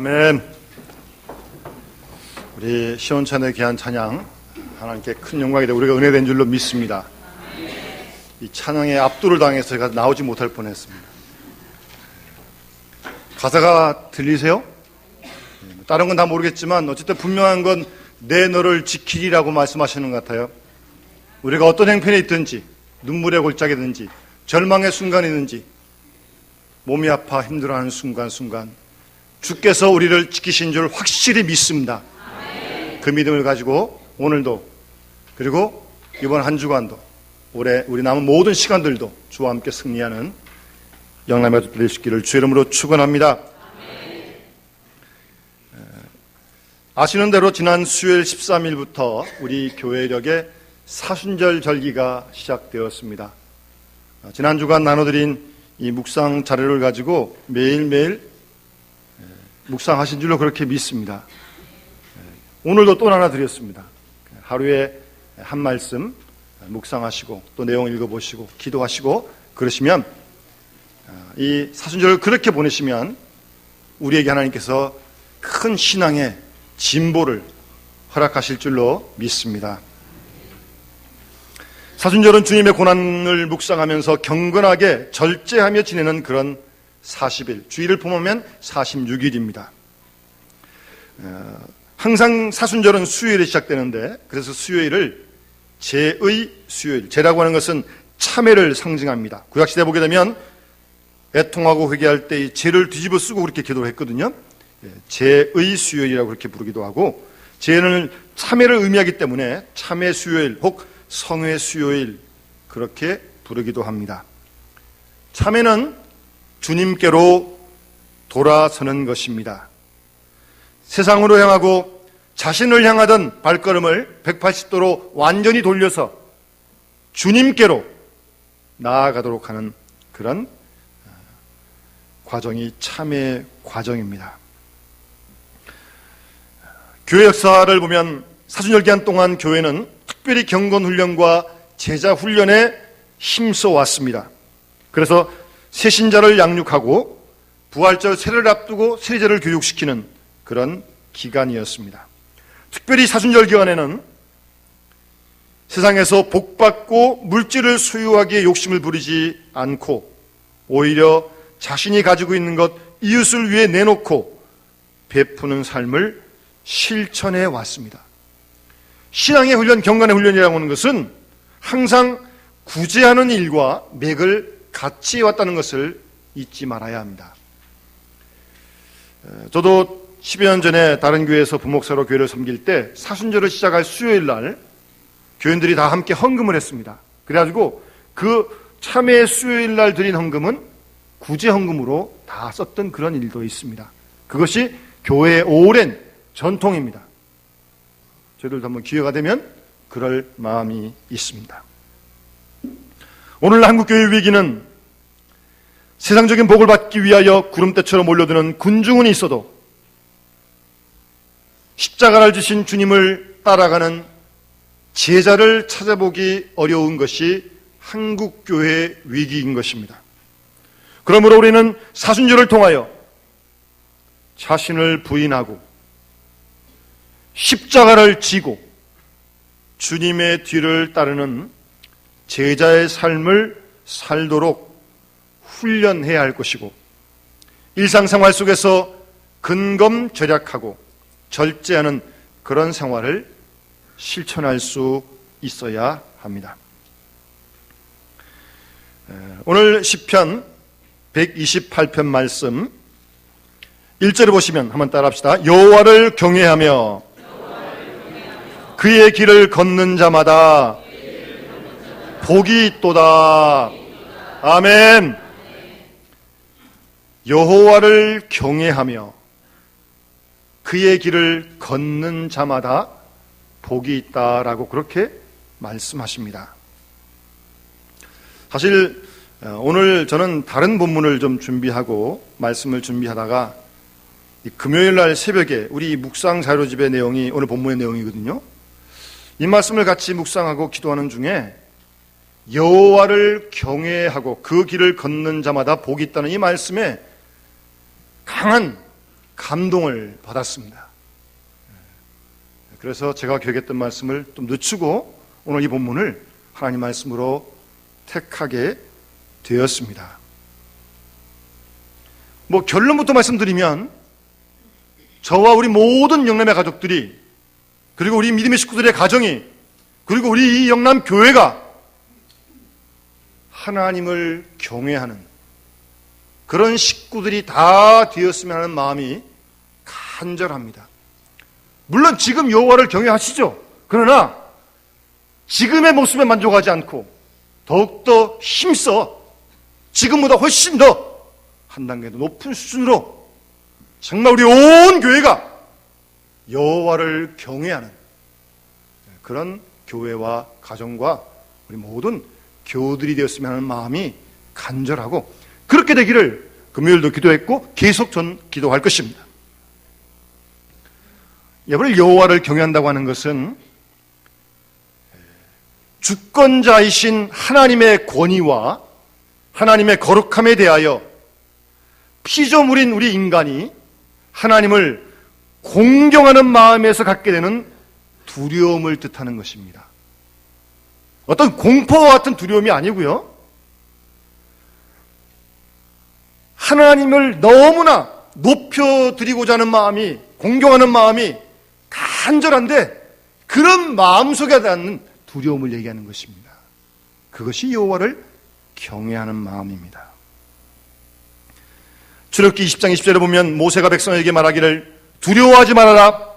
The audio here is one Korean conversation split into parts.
아멘. 우리 시온찬의 귀한 찬양 하나님께 큰 영광이 되고 우리가 은혜된 줄로 믿습니다. 이 찬양에 압도를 당해서 제가 나오지 못할 뻔했습니다. 가사가 들리세요? 다른 건 다 모르겠지만 어쨌든 분명한 건 내 너를 지키리라고 말씀하시는 것 같아요. 우리가 어떤 행편에 있든지 눈물의 골짜기든지 절망의 순간이든지 몸이 아파 힘들어하는 순간순간 주께서 우리를 지키신 줄 확실히 믿습니다. 그 믿음을 가지고 오늘도 그리고 이번 한 주간도 올해 우리 남은 모든 시간들도 주와 함께 승리하는 영남의 될 수 있기를 주의 이름으로 축원합니다. 아시는 대로 지난 수요일 13일부터 우리 교회력의 사순절 절기가 시작되었습니다. 지난 주간 나눠드린 이 묵상 자료를 가지고 매일매일 묵상하신 줄로 그렇게 믿습니다. 오늘도 또 하나 드렸습니다. 하루에 한 말씀 묵상하시고 또 내용 읽어보시고 기도하시고 그러시면 이 사순절을 그렇게 보내시면 우리에게 하나님께서 큰 신앙의 진보를 허락하실 줄로 믿습니다. 사순절은 주님의 고난을 묵상하면서 경건하게 절제하며 지내는 그런 40일, 주일을 포함하면 46일입니다. 항상 사순절은 수요일에 시작되는데 그래서 수요일을 제의 수요일, 제라고 하는 것은 참회를 상징합니다. 구약시대에 보게 되면 애통하고 회개할 때 이 제를 뒤집어 쓰고 그렇게 기도를 했거든요. 제의 수요일이라고 그렇게 부르기도 하고 제는 참회를 의미하기 때문에 참회 수요일 혹 성회 수요일 그렇게 부르기도 합니다. 참회는 주님께로 돌아서는 것입니다. 세상으로 향하고 자신을 향하던 발걸음을 180도로 완전히 돌려서 주님께로 나아가도록 하는 그런 과정이 참회 과정입니다. 교회 역사를 보면 사순절 기간 동안 교회는 특별히 경건훈련과 제자훈련에 힘써 왔습니다. 그래서 새신자를 양육하고 부활절 세례를 앞두고 세례자를 교육시키는 그런 기간이었습니다. 특별히 사순절 기간에는 세상에서 복받고 물질을 소유하기에 욕심을 부리지 않고 오히려 자신이 가지고 있는 것 이웃을 위해 내놓고 베푸는 삶을 실천해 왔습니다. 신앙의 훈련, 경건의 훈련이라고 하는 것은 항상 구제하는 일과 맥을 같이 해왔다는 것을 잊지 말아야 합니다. 저도 10여 년 전에 다른 교회에서 부목사로 교회를 섬길 때 사순절을 시작할 수요일 날 교인들이 다 함께 헌금을 했습니다. 그래가지고 그 참회 수요일 날 드린 헌금은 구제 헌금으로 다 썼던 그런 일도 있습니다. 그것이 교회의 오랜 전통입니다. 저희들도 한번 기회가 되면 그럴 마음이 있습니다. 오늘 한국교회의 위기는 세상적인 복을 받기 위하여 구름대처럼 몰려드는 군중은 있어도 십자가를 지신 주님을 따라가는 제자를 찾아보기 어려운 것이 한국교회의 위기인 것입니다. 그러므로 우리는 사순절을 통하여 자신을 부인하고 십자가를 지고 주님의 뒤를 따르는 제자의 삶을 살도록 훈련해야 할 것이고 일상생활 속에서 근검절약하고 절제하는 그런 생활을 실천할 수 있어야 합니다. 오늘 시편 128편 말씀 1절을 보시면 한번 따라합시다. 여호와를 경외하며 그의 길을 걷는 자마다 복이 있도다. 아멘. 여호와를 경외하며 그의 길을 걷는 자마다 복이 있다라고 그렇게 말씀하십니다. 사실 오늘 저는 다른 본문을 좀 준비하고 말씀을 준비하다가 금요일 날 새벽에 우리 묵상 자료집의 내용이 오늘 본문의 내용이거든요. 이 말씀을 같이 묵상하고 기도하는 중에 여호와를 경외하고 그 길을 걷는 자마다 복이 있다는 이 말씀에 강한 감동을 받았습니다. 그래서 제가 기억했던 말씀을 좀 늦추고 오늘 이 본문을 하나님 말씀으로 택하게 되었습니다. 결론부터 말씀드리면 저와 우리 모든 영남의 가족들이, 그리고 우리 믿음의 식구들의 가정이, 그리고 우리 이 영남 교회가 하나님을 경외하는 그런 식구들이 다 되었으면 하는 마음이 간절합니다. 물론 지금 여호와를 경외하시죠. 그러나 지금의 모습에 만족하지 않고 더욱더 힘써 지금보다 훨씬 더 한 단계 더 높은 수준으로 정말 우리 온 교회가 여호와를 경외하는 그런 교회와 가정과 우리 모든 교우들이 되었으면 하는 마음이 간절하고, 그렇게 되기를 금요일도 기도했고 계속 전 기도할 것입니다. 여러분, 여호와를 경외한다고 하는 것은 주권자이신 하나님의 권위와 하나님의 거룩함에 대하여 피조물인 우리 인간이 하나님을 공경하는 마음에서 갖게 되는 두려움을 뜻하는 것입니다. 어떤 공포와 같은 두려움이 아니고요, 하나님을 너무나 높여드리고자 하는 마음이, 공경하는 마음이 간절한데 그런 마음속에 닿는 두려움을 얘기하는 것입니다. 그것이 여호와를 경외하는 마음입니다. 출애굽기 20장 20절에 보면 모세가 백성에게 말하기를 두려워하지 말아라.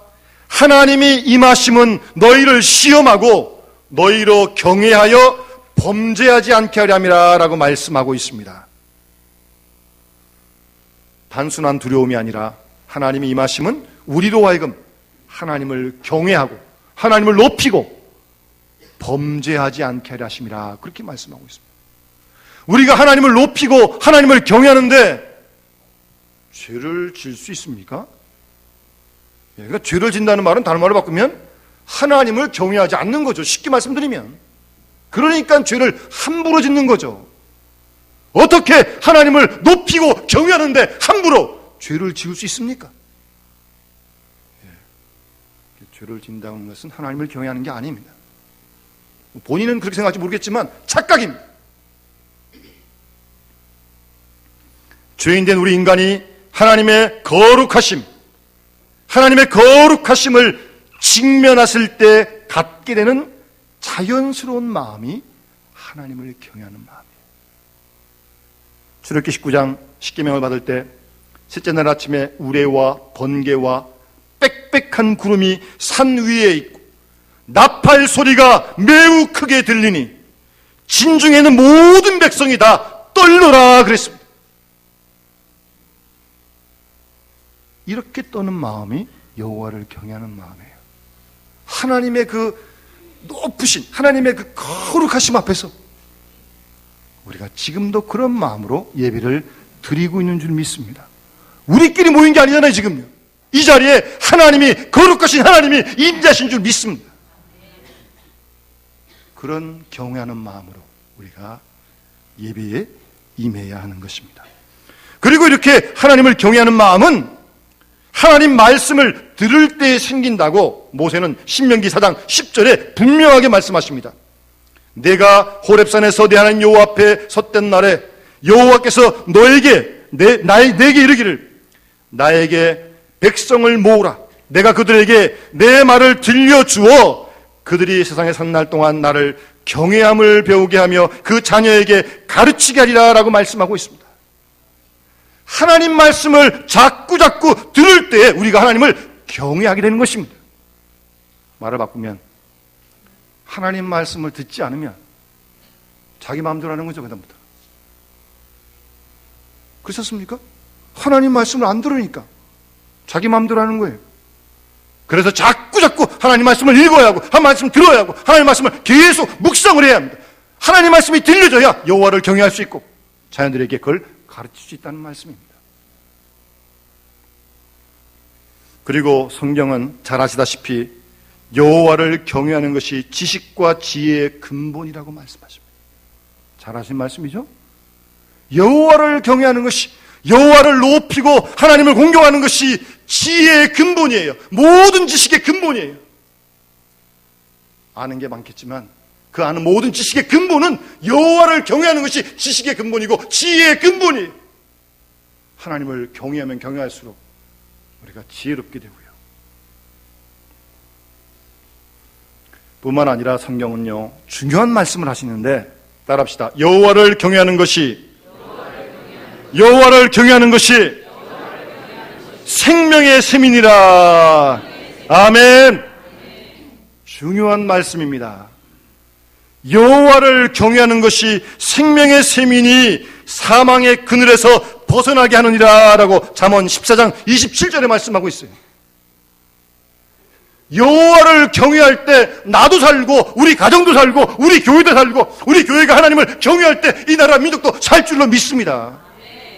하나님이 임하심은 너희를 시험하고 너희로 경외하여 범죄하지 않게 하려 함이라 라고 말씀하고 있습니다. 단순한 두려움이 아니라 하나님이 임하심은 우리로 하여금 하나님을 경외하고 하나님을 높이고 범죄하지 않게 하려 하심이라, 그렇게 말씀하고 있습니다. 우리가 하나님을 높이고 하나님을 경외하는데 죄를 질 수 있습니까? 그러니까 죄를 진다는 말은 다른 말로 바꾸면 하나님을 경외하지 않는 거죠. 쉽게 말씀드리면. 그러니까 죄를 함부로 짓는 거죠. 어떻게 하나님을 높이고 경외하는데 함부로 죄를 지을 수 있습니까? 죄를 진다는 것은 하나님을 경외하는 게 아닙니다. 본인은 그렇게 생각할지 모르겠지만 착각입니다. 죄인된 우리 인간이 하나님의 거룩하심을 직면했을 때 갖게 되는 자연스러운 마음이 하나님을 경외하는 마음이에요. 출애굽기 19장 십계명을 받을 때 셋째 날 아침에 우레와 번개와 빽빽한 구름이 산 위에 있고 나팔 소리가 매우 크게 들리니 진중에는 모든 백성이 다 떨려라 그랬습니다. 이렇게 떠는 마음이 여호와를 경외하는 마음이에요. 하나님의 그 높으신, 하나님의 그 거룩하심 앞에서 우리가 지금도 그런 마음으로 예배를 드리고 있는 줄 믿습니다. 우리끼리 모인 게 아니잖아요. 지금요, 이 자리에 하나님이, 거룩하신 하나님이 임재하신 줄 믿습니다. 그런 경외하는 마음으로 우리가 예배에 임해야 하는 것입니다. 그리고 이렇게 하나님을 경외하는 마음은 하나님 말씀을 들을 때 생긴다고 모세는 신명기 4장 10절에 분명하게 말씀하십니다. 내가 호렙산에서 내 하나님 여호와 앞에 섰던 날에 여호와께서 내게 이르기를 나에게 백성을 모으라. 내가 그들에게 내 말을 들려주어 그들이 세상에 산 날 동안 나를 경외함을 배우게 하며 그 자녀에게 가르치게 하리라 라고 말씀하고 있습니다. 하나님 말씀을 자꾸 들을 때 우리가 하나님을 경외하게 되는 것입니다. 말을 바꾸면 하나님 말씀을 듣지 않으면 자기 마음대로 하는 거죠. 그다음부터. 그렇습니까? 하나님 말씀을 안 들으니까 자기 마음대로 하는 거예요. 그래서 자꾸 하나님 말씀을 읽어야 하고 하나님 말씀을 들어야 하고 하나님 말씀을 계속 묵상을 해야 합니다. 하나님 말씀이 들려져야 여호와를 경외할 수 있고 자녀들에게 그걸 가르칠 수 있다는 말씀입니다. 그리고 성경은 잘 아시다시피 여호와를 경외하는 것이 지식과 지혜의 근본이라고 말씀하십니다. 잘 아신 말씀이죠? 여호와를 경외하는 것이, 여호와를 높이고 하나님을 공경하는 것이 지혜의 근본이에요. 모든 지식의 근본이에요. 아는 게 많겠지만 그 아는 모든 지식의 근본은 여호와를 경외하는 것이 지식의 근본이고 지혜의 근본이에요. 하나님을 경외하면 경외할수록 우리가 지혜롭게 되고요. 뿐만 아니라 성경은요, 중요한 말씀을 하시는데 따라합시다. 여호와를 경외하는 것이 생명의 셈이니라. 아멘. 중요한 말씀입니다. 여호와를 경외하는 것이 생명의 셈이니 사망의 그늘에서 벗어나게 하느니라 라고 잠언 14장 27절에 말씀하고 있어요. 여호와를 경외할 때 나도 살고 우리 가정도 살고 우리 교회도 살고 우리 교회가 하나님을 경외할 때 이 나라 민족도 살 줄로 믿습니다.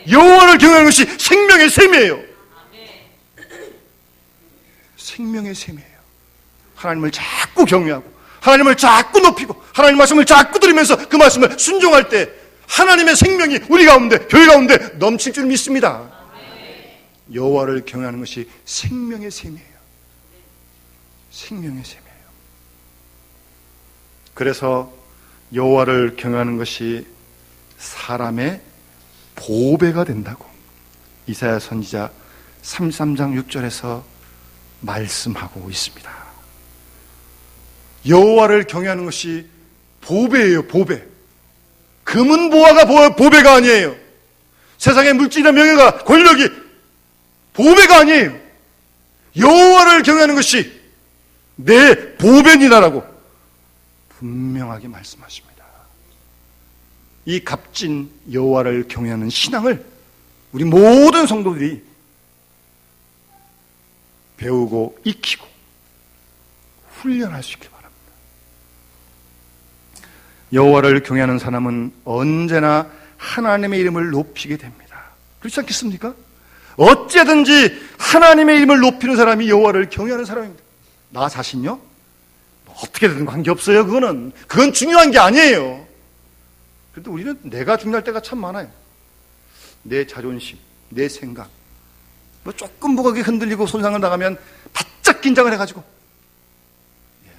여호와를 경외하는 것이 생명의 셈이에요. 생명의 셈이에요. 하나님을 자꾸 경외하고 하나님을 자꾸 높이고 하나님 말씀을 자꾸 들으면서 그 말씀을 순종할 때 하나님의 생명이 우리 가운데 교회 가운데 넘칠 줄 믿습니다. 여호와를 경외하는 것이 생명의 셈이에요. 생명의 셈이에요. 그래서 여호와를 경외하는 것이 사람의 보배가 된다고 이사야 선지자 33장 6절에서 말씀하고 있습니다. 여호와를 경외하는 것이 보배예요. 보배. 금은 보화가 보배가 아니에요. 세상의 물질이나 명예가 권력이 보배가 아니에요. 여호와를 경외하는 것이 내 보배니라라고 분명하게 말씀하십니다. 이 값진 여호와를 경외하는 신앙을 우리 모든 성도들이 배우고 익히고 훈련할 수 있길 바랍니다. 여호와를 경외하는 사람은 언제나 하나님의 이름을 높이게 됩니다. 그렇지 않겠습니까? 어째든지 하나님의 이름을 높이는 사람이 여호와를 경외하는 사람입니다. 나 자신요? 어떻게 되든 관계없어요. 그건 중요한 게 아니에요. 그런데 우리는 내가 중요할 때가 참 많아요. 내 자존심, 내 생각 조금 뭐가 흔들리고 손상을 나가면 바짝 긴장을 해가지고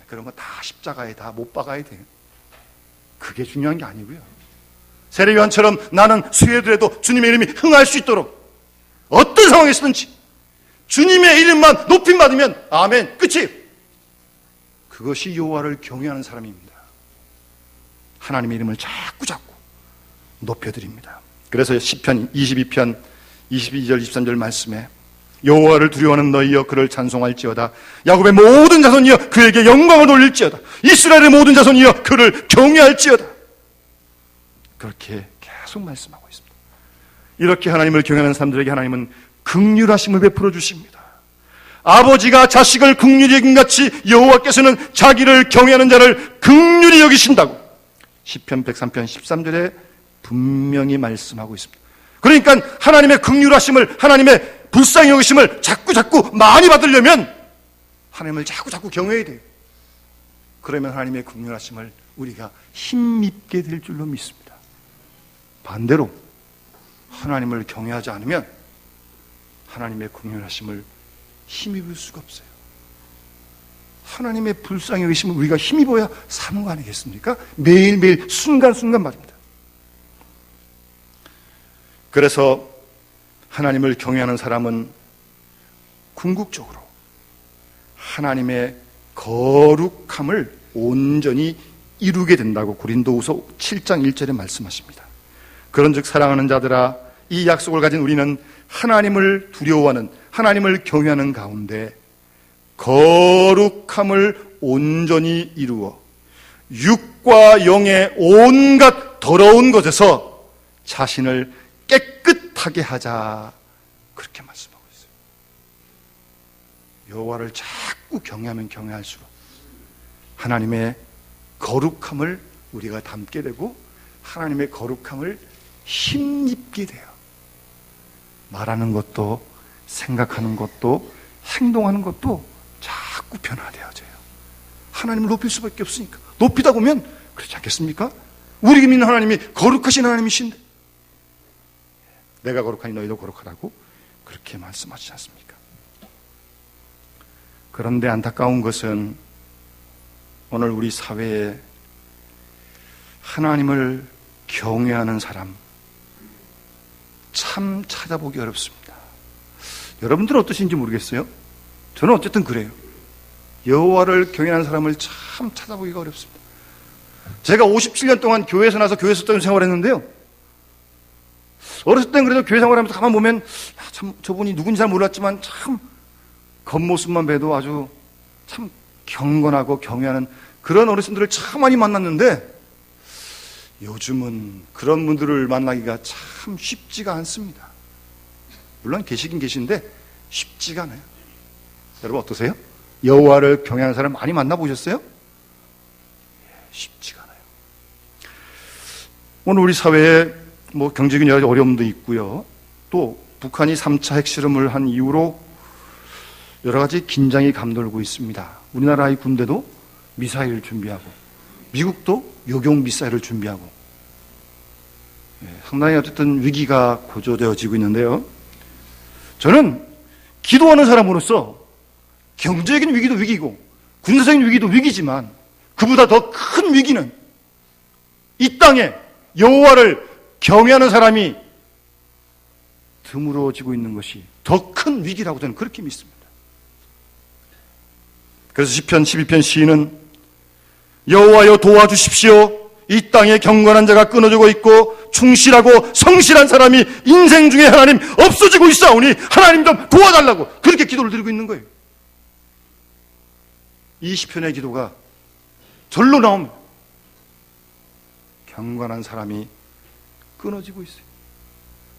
그런 거 다 십자가에 다 못 박아야 돼요. 그게 중요한 게 아니고요. 세례요한처럼 나는 수혜들에도 주님의 이름이 흥할 수 있도록 어떤 상황에 있든지 주님의 이름만 높임받으면 아멘, 끝이에요. 그것이 여호와를 경외하는 사람입니다. 하나님의 이름을 자꾸 높여드립니다. 그래서 시편 22편 22절 23절 말씀에 여호와를 두려워하는 너희여 그를 찬송할지어다. 야곱의 모든 자손이여 그에게 영광을 돌릴지어다. 이스라엘의 모든 자손이여 그를 경외할지어다. 그렇게 계속 말씀하고 있습니다. 이렇게 하나님을 경외하는 사람들에게 하나님은 긍휼하심을 베풀어 주십니다. 아버지가 자식을 긍휼히 여긴 같이 여호와께서는 자기를 경외하는 자를 긍휼히 여기신다고 시편 103편 13절에 분명히 말씀하고 있습니다. 그러니까 하나님의 긍휼하심을 하나님의 불쌍히 여기심을 자꾸 많이 받으려면 하나님을 자꾸 경외해야 돼요. 그러면 하나님의 긍휼하심을 우리가 힘입게 될 줄로 믿습니다. 반대로 하나님을 경외하지 않으면 하나님의 긍휼하심을 힘입을 수가 없어요. 하나님의 불쌍히 여기심을 우리가 힘입어야 사는 거 아니겠습니까? 매일매일 순간순간 말입니다. 그래서 하나님을 경외하는 사람은 궁극적으로 하나님의 거룩함을 온전히 이루게 된다고 고린도후서 7장 1절에 말씀하십니다. 그런즉 사랑하는 자들아 이 약속을 가진 우리는 하나님을 두려워하는 하나님을 경외하는 가운데 거룩함을 온전히 이루어 육과 영의 온갖 더러운 것에서 자신을 깨끗하게 하자 그렇게 말씀하고 있어요. 여호와를 자꾸 경외하면 경외할수록 하나님의 거룩함을 우리가 담게 되고 하나님의 거룩함을 힘입게 돼요. 말하는 것도 생각하는 것도 행동하는 것도 자꾸 변화되어져요. 하나님을 높일 수밖에 없으니까. 높이다 보면 그렇지 않겠습니까? 우리 믿는 하나님이 거룩하신 하나님이신데 내가 거룩하니 너희도 거룩하라고 그렇게 말씀하시지 않습니까? 그런데 안타까운 것은 오늘 우리 사회에 하나님을 경외하는 사람 참 찾아보기 어렵습니다. 여러분들은 어떠신지 모르겠어요. 저는 어쨌든 그래요. 여호와를 경외하는 사람을 참 찾아보기가 어렵습니다. 제가 57년 동안 교회에서 나서 교회 속전 생활했는데요. 어렸을 땐 그래도 교회 생활하면서 가만 보면 참 저분이 누군지 잘 몰랐지만 참 겉모습만 봬도 아주 참 경건하고 경외하는 그런 어르신들을 참 많이 만났는데 요즘은 그런 분들을 만나기가 참 쉽지가 않습니다. 물론 계시긴 계신데 쉽지가 않아요. 여러분 어떠세요? 여호와를 경외하는 사람 많이 만나보셨어요? 쉽지가 않아요. 오늘 우리 사회에 경제적인 여러 가지 어려움도 있고요. 또 북한이 3차 핵실험을 한 이후로 여러 가지 긴장이 감돌고 있습니다. 우리나라의 군대도 미사일을 준비하고 미국도 요격 미사일을 준비하고 상당히 어쨌든 위기가 고조되어지고 있는데요. 저는 기도하는 사람으로서 경제적인 위기도 위기고 군사적인 위기도 위기지만 그보다 더 큰 위기는 이 땅에 여호와를 경외하는 사람이 드물어지고 있는 것이 더 큰 위기라고 저는 그렇게 믿습니다. 그래서 시편 12편 시인은 여호와여 도와주십시오. 이 땅에 경건한 자가 끊어지고 있고 충실하고 성실한 사람이 인생 중에 하나님 없어지고 있사오니 하나님 좀 도와달라고 그렇게 기도를 드리고 있는 거예요. 이 시편의 기도가 절로 나옵니다. 경건한 사람이 끊어지고 있어요.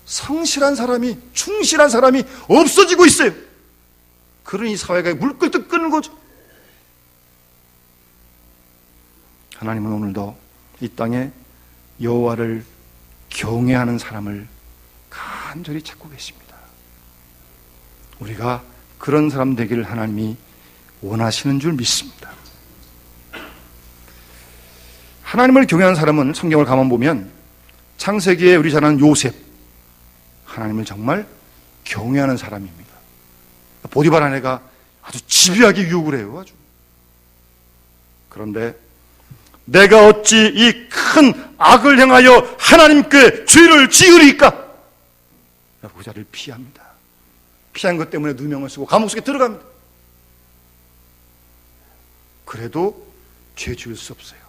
성실한 사람이 충실한 사람이 없어지고 있어요. 그러니 사회가 물끌듯 끄는 거죠. 하나님은 오늘도 이 땅에 여호와를 경외하는 사람을 간절히 찾고 계십니다. 우리가 그런 사람 되기를 하나님이 원하시는 줄 믿습니다. 하나님을 경외하는 사람은 성경을 가만 보면 창세기에 우리 잘 아는 요셉, 하나님을 정말 경외하는 사람입니다. 보디발 아내가 아주 집요하게 유혹을 해요. 아주. 그런데 내가 어찌 이 큰 악을 행하여 하나님께 죄를 지으리까? 그 자를 피합니다. 피한 것 때문에 누명을 쓰고 감옥 속에 들어갑니다. 그래도 죄 지을 수 없어요.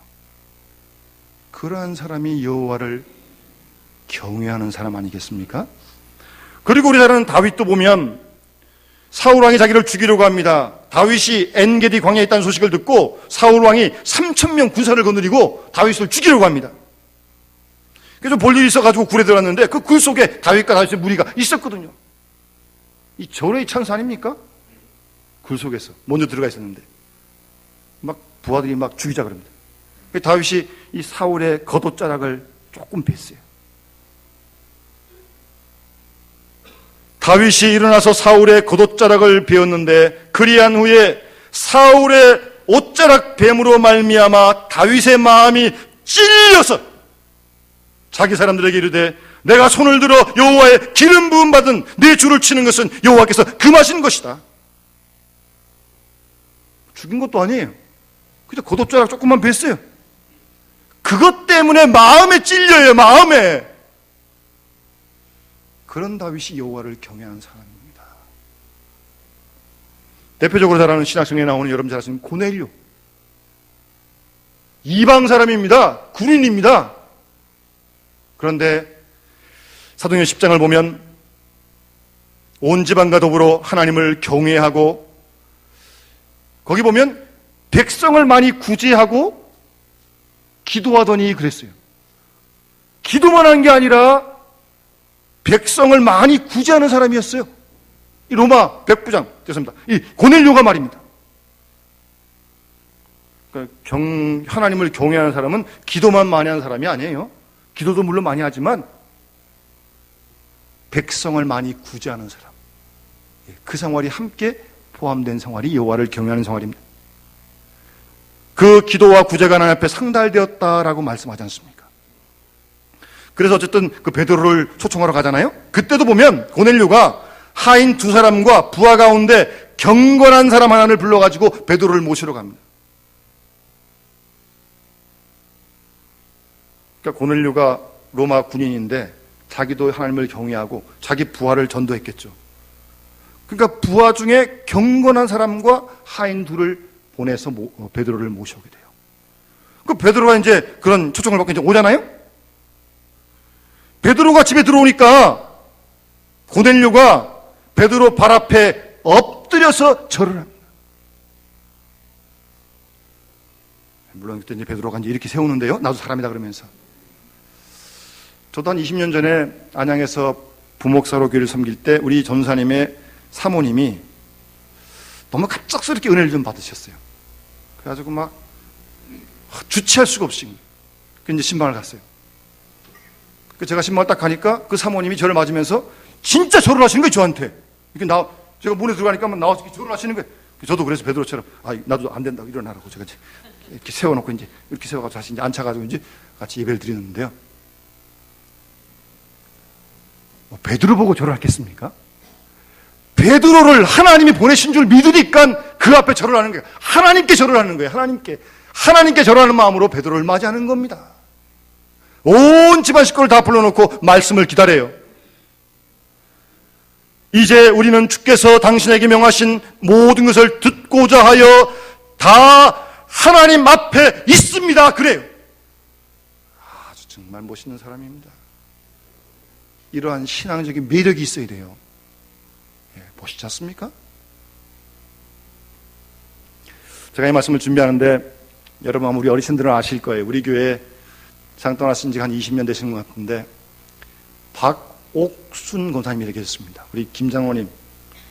그러한 사람이 여호와를 경외하는 사람 아니겠습니까? 그리고 우리 나라는 다윗도 보면 사울 왕이 자기를 죽이려고 합니다. 다윗이 엔게디 광야에 있다는 소식을 듣고 사울 왕이 3,000명 군사를 거느리고 다윗을 죽이려고 합니다. 그래서 볼 일이 있어가지고 굴에 들어갔는데 그 굴 속에 다윗과 다윗의 무리가 있었거든요. 이 절호의 찬스 아닙니까? 굴 속에서 먼저 들어가 있었는데 막 부하들이 막 죽이자 그럽니다. 다윗이 이 사울의 겉옷자락을 조금 뺐어요. 다윗이 일어나서 사울의 겉옷자락을 베었는데 그리한 후에 사울의 옷자락 뱀으로 말미암아 다윗의 마음이 찔려서 자기 사람들에게 이르되 내가 손을 들어 여호와의 기름 부음 받은 내 주를 치는 것은 여호와께서 금하신 것이다. 죽인 것도 아니에요. 그냥 겉옷자락 조금만 뱄어요. 그것 때문에 마음에 찔려요. 마음에. 그런 다윗이 여호와를 경외하는 사람입니다. 대표적으로 잘 아는 신약성경에 나오는 여러분 잘 아시는 고넬료. 이방 사람입니다. 군인입니다. 그런데 사도행전 10장을 보면 온 지방과 더불어 하나님을 경외하고 거기 보면 백성을 많이 구제하고 기도하더니 그랬어요. 기도만 한 게 아니라 백성을 많이 구제하는 사람이었어요. 이 로마 백부장, 죄송합니다. 이 고넬료가 말입니다. 그러니까 하나님을 경외하는 사람은 기도만 많이 하는 사람이 아니에요. 기도도 물론 많이 하지만 백성을 많이 구제하는 사람. 그 생활이 함께 포함된 생활이 여호와를 경외하는 생활입니다. 그 기도와 구제가 하나님 앞에 상달되었다라고 말씀하지 않습니까? 그래서 어쨌든 그 베드로를 초청하러 가잖아요. 그때도 보면 고넬료가 하인 두 사람과 부하 가운데 경건한 사람 하나를 불러가지고 베드로를 모시러 갑니다. 그러니까 고넬료가 로마 군인인데 자기도 하나님을 경외하고 자기 부하를 전도했겠죠. 그러니까 부하 중에 경건한 사람과 하인 둘을 보내서 베드로를 모셔오게 돼요. 그 베드로가 이제 그런 초청을 받고 이제 오잖아요. 베드로가 집에 들어오니까 고넬료가 베드로 발 앞에 엎드려서 절을 합니다. 물론 그때 이제 베드로가 이제 이렇게 세우는데요. 나도 사람이다 그러면서. 저도 한 20년 전에 안양에서 부목사로 교회를 섬길 때 우리 전사님의 사모님이 너무 갑작스럽게 은혜를 좀 받으셨어요. 그래가지고 막 주체할 수가 없이 그 이제 신방을 갔어요. 제가 신방을 딱 가니까 그 사모님이 저를 맞으면서 진짜 절을 하시는 거예요, 저한테. 이렇게 제가 문에 들어가니까 나와서 이렇게 절을 하시는 거예요. 저도 그래서 베드로처럼 나도 안 된다고 일어나라고 제가 이제 이렇게 세워놓고 이제 이렇게 세워가지고 다시 이제 앉혀가지고 이제 같이 예배를 드리는데요. 베드로 보고 절을 하겠습니까? 베드로를 하나님이 보내신 줄 믿으니까 그 앞에 절을 하는 거예요. 하나님께 절을 하는 거예요. 하나님께 절하는 마음으로 베드로를 맞이하는 겁니다. 온 집안 식구를 다 불러놓고 말씀을 기다려요. 이제 우리는 주께서 당신에게 명하신 모든 것을 듣고자 하여 다 하나님 앞에 있습니다. 그래요. 아주 정말 멋있는 사람입니다. 이러한 신앙적인 매력이 있어야 돼요. 멋있지 않습니까? 제가 이 말씀을 준비하는데 여러분 아마 우리 어르신들은 아실 거예요. 우리 교회 장 떠나신 지 한 20년 되신 것 같은데 박옥순 권사님이 계셨습니다. 우리 김장로님,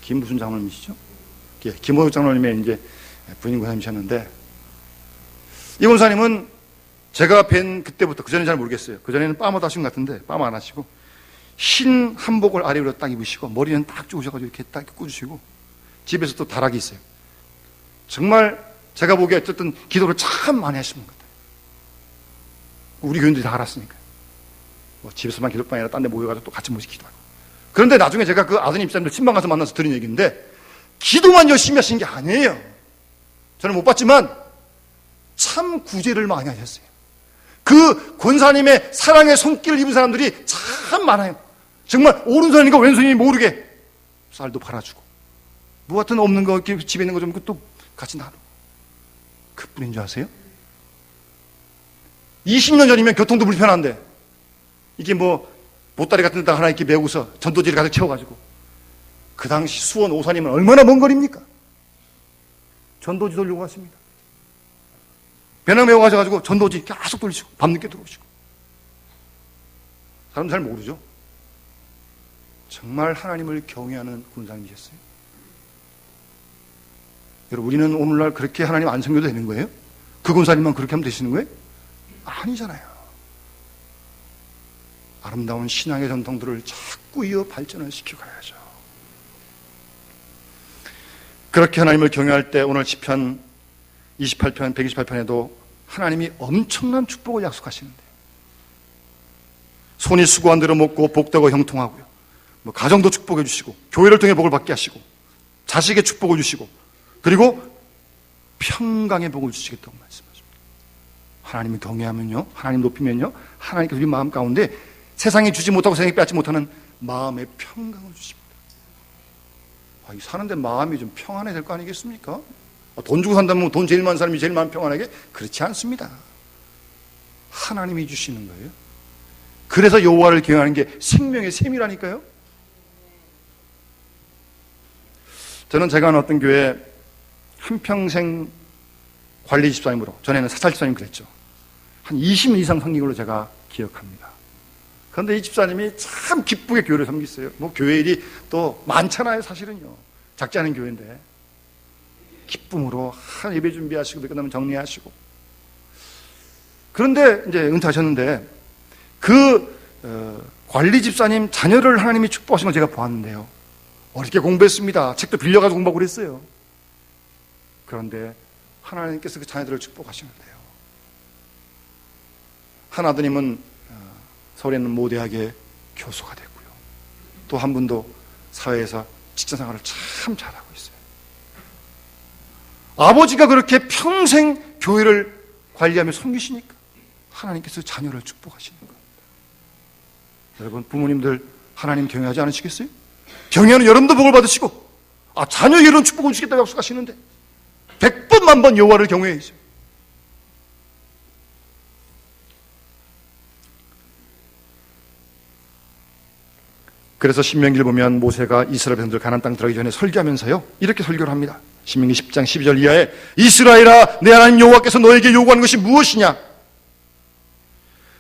김무순 장로님이시죠? 김호육 장로님의 이제 부인 권사님이셨는데 이 권사님은 제가 뵌 그때부터, 그전에는 잘 모르겠어요. 그전에는 빠마도 하신 것 같은데 빠마 안 하시고 흰 한복을 아래 위로 딱 입으시고 머리는 딱 쪼으셔가지고 이렇게 딱 꽂으시고 집에서 또 다락이 있어요. 정말 제가 보기에 어쨌든 기도를 참 많이 하시는 것 같아요. 우리 교인들이 다 알았으니까. 집에서만 기도방이 아니라 딴 데 모여가지고 또 같이 모시 기도하고. 그런데 나중에 제가 그 아드님 집사님들 친방 가서 만나서 들은 얘기인데 기도만 열심히 하신 게 아니에요. 저는 못 봤지만 참 구제를 많이 하셨어요. 그 권사님의 사랑의 손길을 입은 사람들이 참 많아요. 정말 오른손인가 왼손인지 모르게 쌀도 팔아주고 뭐 같은 없는 거 집에 있는 거 좀 또 같이 나누고 그뿐인 줄 아세요? 20년 전이면 교통도 불편한데 이게 보따리 같은 데다 하나 이렇게 메고서 전도지를 가득 채워가지고 그 당시 수원 오산이면 얼마나 먼 거리입니까? 전도지 돌리고 갔습니다. 배낭 메고 가셔가지고 전도지 계속 돌리시고 밤늦게 들어오시고 사람 잘 모르죠? 정말 하나님을 경외하는 군사님이셨어요. 여러분 우리는 오늘날 그렇게 하나님 안 섬겨도 되는 거예요? 그 군사님만 그렇게 하면 되시는 거예요? 아니잖아요. 아름다운 신앙의 전통들을 자꾸 이어 발전을 시켜가야죠. 그렇게 하나님을 경외할 때 오늘 시편 28편, 128편에도 하나님이 엄청난 축복을 약속하시는데 손이 수고한 대로 먹고 복되고 형통하고요. 가정도 축복해 주시고 교회를 통해 복을 받게 하시고 자식의 축복을 주시고 그리고 평강의 복을 주시겠다고 말씀하십니다. 하나님을 경외하면요, 하나님 높이면요, 하나님께서 우리 마음 가운데 세상이 주지 못하고 세상이 빼앗지 못하는 마음의 평강을 주십니다. 사는데 마음이 좀 평안해야 될 거 아니겠습니까? 돈 주고 산다면 돈 제일 많은 사람이 제일 마음 평안하게? 그렇지 않습니다. 하나님이 주시는 거예요. 그래서 여호와를 경외하는 게 생명의 셈이라니까요. 저는 제가 아는 어떤 교회 한평생 관리 집사님으로, 전에는 사찰 집사님 그랬죠. 한 20년 이상 섬긴 걸로 제가 기억합니다. 그런데 이 집사님이 참 기쁘게 교회를 섬기셨어요. 교회 일이 또 많잖아요, 사실은요. 작지 않은 교회인데. 기쁨으로 한 예배 준비하시고, 끝나면 정리하시고. 그런데 이제 은퇴하셨는데, 관리 집사님 자녀를 하나님이 축복하신 걸 제가 보았는데요. 어렵게 공부했습니다. 책도 빌려가지고 공부하고 그랬어요. 그런데 하나님께서 그 자녀들을 축복하시는데요. 한 아드님은 서울에 있는 모대학의 교수가 됐고요. 또 한 분도 사회에서 직장생활을 참 잘하고 있어요. 아버지가 그렇게 평생 교회를 관리하며 섬기시니까 하나님께서 자녀를 축복하시는 거예요. 여러분, 부모님들 하나님 경외하지 않으시겠어요? 경외하는 여러분도 복을 받으시고, 자녀에게 이런 축복을 주겠다고 약속하시는데 100번 만번 여호와를 경외해야죠. 그래서 신명기를 보면 모세가 이스라엘 백성들 가나안 땅 들어가기 전에 설교하면서요, 이렇게 설교를 합니다. 신명기 10장 12절 이하에, 이스라엘아, 내 하나님 여호와께서 너에게 요구하는 것이 무엇이냐?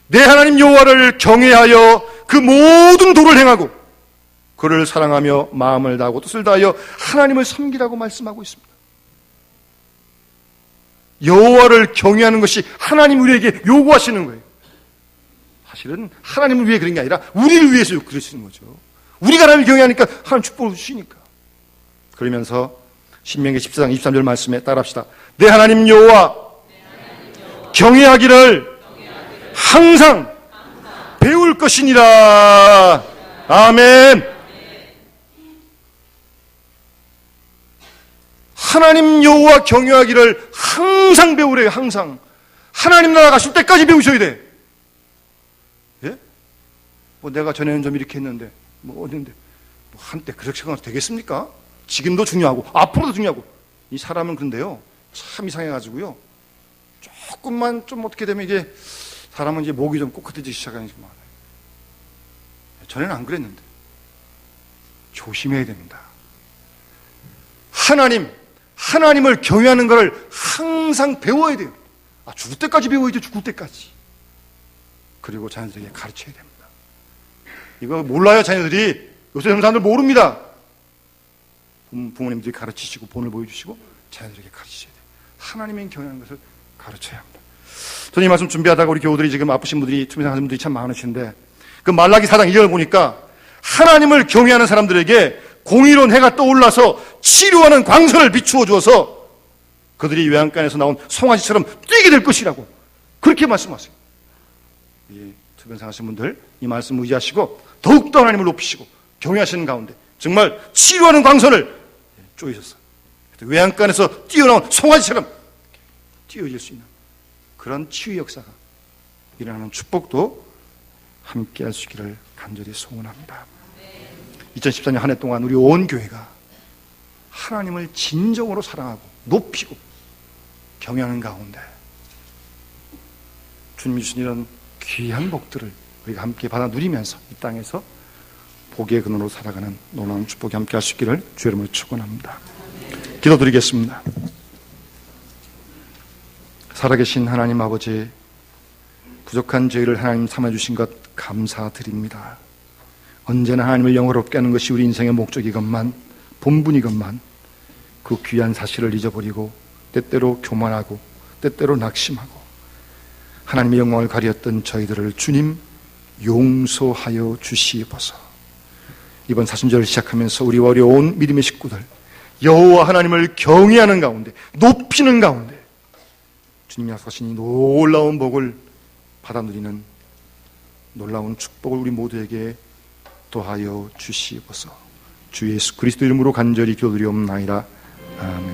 내 하나님 여호와를 경외하여 그 모든 도를 행하고 그를 사랑하며 마음을 다하고 뜻을 다하여 하나님을 섬기라고 말씀하고 있습니다. 여호와를 경외하는 것이 하나님 우리에게 요구하시는 거예요. 사실은 하나님을 위해 그런 게 아니라 우리를 위해서 그러시는 거죠. 우리가 하나님을 경외하니까 하나님 축복을 주시니까. 그러면서 신명기 14장 23절 말씀에 따라합시다. 내 하나님 여호와 경외하기를 항상 배울 것이니라. 아멘. 하나님 여호와 경외하기를 항상 배우래요. 항상. 하나님 나라 가실 때까지 배우셔야 돼. 예? 내가 전에는 좀 이렇게 했는데 어딘데 한때 그렇게 생각해도 되겠습니까? 지금도 중요하고 앞으로도 중요하고. 이 사람은 그런데요, 참 이상해가지고요, 조금만 좀 어떻게 되면 이게 사람은 이제 목이 좀 꼿꼿해지기 시작하니까 전에는 안 그랬는데 조심해야 됩니다. 하나님을 경외하는 것을 항상 배워야 돼요. 죽을 때까지 배워야죠. 죽을 때까지. 그리고 자녀들에게 가르쳐야 됩니다. 이거 몰라요, 자녀들이. 요새 젊은 사람들 모릅니다. 부모님들이 가르치시고 본을 보여주시고 자녀들에게 가르치셔야 돼요. 하나님의 경외하는 것을 가르쳐야 합니다. 저는 이 말씀 준비하다가 우리 교우들이 지금 아프신 분들이, 투명하신 분들이 참 많으신데, 그 말라기 4장 2절을 보니까 하나님을 경외하는 사람들에게 공의로운 해가 떠올라서 치료하는 광선을 비추어 주어서 그들이 외양간에서 나온 송아지처럼 뛰게 될 것이라고 그렇게 말씀하세요. 투병상하신 분들 이 말씀 의지하시고 더욱더 하나님을 높이시고 경외하시는 가운데 정말 치료하는 광선을 쪼이셨어요. 외양간에서 뛰어나온 송아지처럼 뛰어질 수 있는 그런 치유 역사가 일어나는 축복도 함께 할 수 있기를 간절히 소원합니다. 2014년 한 해 동안 우리 온 교회가 하나님을 진정으로 사랑하고 높이고 경외하는 가운데 주님이 주신 이런 귀한 복들을 우리가 함께 받아 누리면서 이 땅에서 복의 근원으로 살아가는 놀라운 축복이 함께 할 수 있기를 주의 이름으로 축원합니다. 기도드리겠습니다. 살아계신 하나님 아버지, 부족한 저희를 하나님 삼아주신 것 감사드립니다. 언제나 하나님을 영화롭게 하는 것이 우리 인생의 목적이건만 본분이건만 그 귀한 사실을 잊어버리고 때때로 교만하고 때때로 낙심하고 하나님의 영광을 가리었던 저희들을 주님 용서하여 주시옵소서. 이번 사순절을 시작하면서 우리와 우리 온 믿음의 식구들 여호와 하나님을 경외하는 가운데 높이는 가운데 주님이 약속하신 이 놀라운 복을 받아 누리는 놀라운 축복을 우리 모두에게 더하여 주시옵소서. 주 예수 그리스도 이름으로 간절히 기도드리옵나이다. 아멘.